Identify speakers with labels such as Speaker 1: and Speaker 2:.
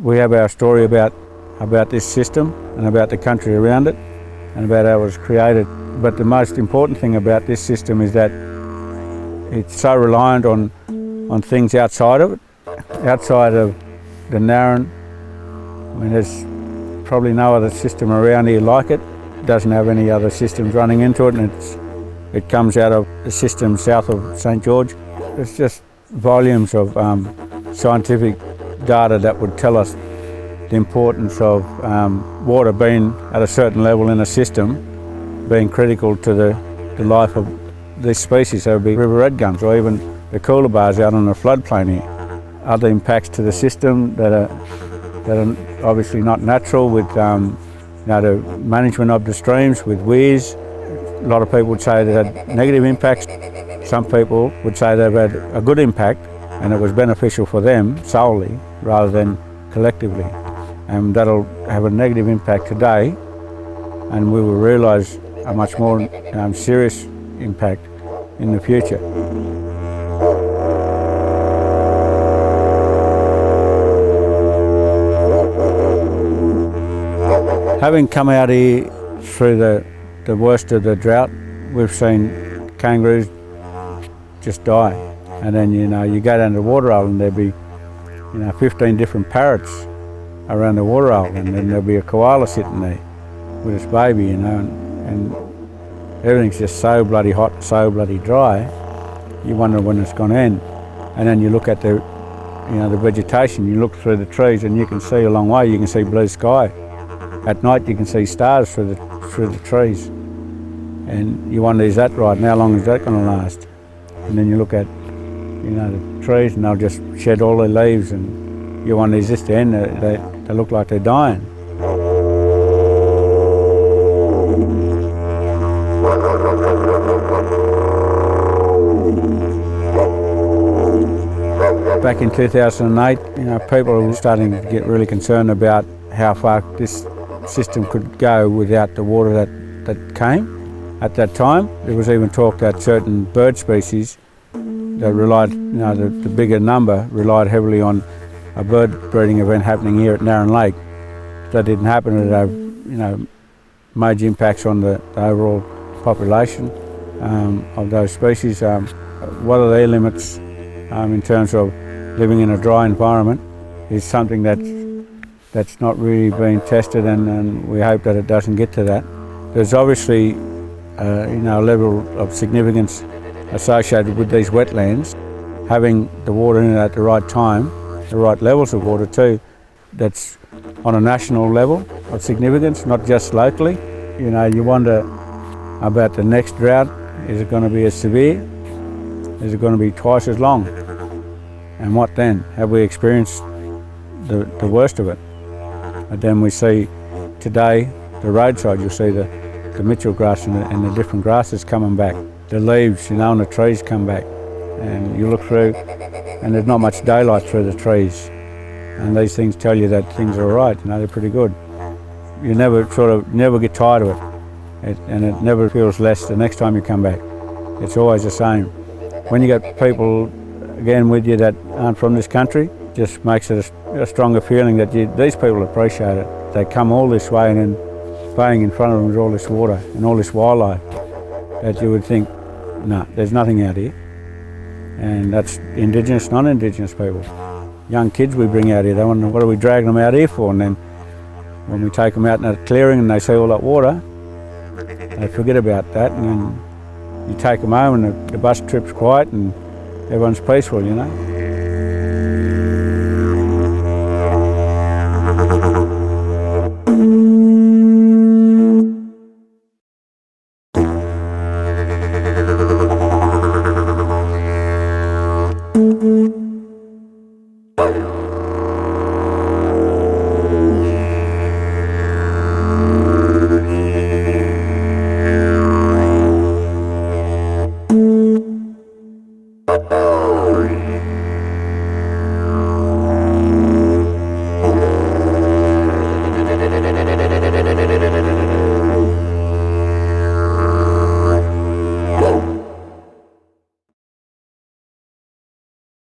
Speaker 1: we have our story about this system and about the country around it and about how it was created. But the most important thing about this system is that it's so reliant on things outside of it, outside of the Narran. I mean, there's probably no other system around here like it. It doesn't have any other systems running into it, and it comes out of the system south of St George. It's just volumes of scientific data that would tell us the importance of water being at a certain level in a system, being critical to the life of this species. So it would be river red gums or even the cooler bars out on the floodplain here. Other impacts to the system that are obviously not natural, with the management of the streams, with weirs. A lot of people would say they had negative impacts. Some people would say they've had a good impact and it was beneficial for them solely rather than collectively. And that'll have a negative impact today, and we will realise a much more serious impact in the future. Having come out here through the worst of the drought, we've seen kangaroos just die. And then you go down to the waterhole and there'll be 15 different parrots around the waterhole, and then there'll be a koala sitting there with its baby, and everything's just so bloody hot, so bloody dry. You wonder when it's going to end. And then you look at the vegetation. You look through the trees and you can see a long way. You can see blue sky. At night you can see stars through the trees, and you wonder, is that right? And how long is that going to last? And then you look at the trees, and they'll just shed all their leaves, and you wonder, is this the end? They look like they're dying. Back in 2008, people were starting to get really concerned about how far this system could go without the water that came. At that time, there was even talk that certain bird species that relied, the bigger number, relied heavily on a bird breeding event happening here at Narran Lake. If that didn't happen, it would have, major impacts on the overall population of those species. What are their limits in terms of living in a dry environment is something that's not really been tested, and we hope that it doesn't get to that. There's obviously a level of significance associated with these wetlands, having the water in it at the right time, the right levels of water too. That's on a national level of significance, not just locally. You wonder about the next drought. Is it going to be as severe? Is it going to be twice as long? And what then? Have we experienced the worst of it? And then we see today, the roadside, you'll see the Mitchell grass and the different grasses coming back. The leaves, and the trees come back. And you look through, and there's not much daylight through the trees. And these things tell you that things are all right, they're pretty good. You never get tired of it. And it never feels less the next time you come back. It's always the same. When you get people, again, with you that aren't from this country, just makes it a stronger feeling that these people appreciate it. They come all this way, and then playing in front of them is all this water and all this wildlife that you would think, no, there's nothing out here. And that's Indigenous, non-Indigenous people. Young kids we bring out here, they wonder, what are we dragging them out here for? And then when we take them out in a clearing and they see all that water, they forget about that, and then you take them home and the bus trip's quiet and everyone's peaceful,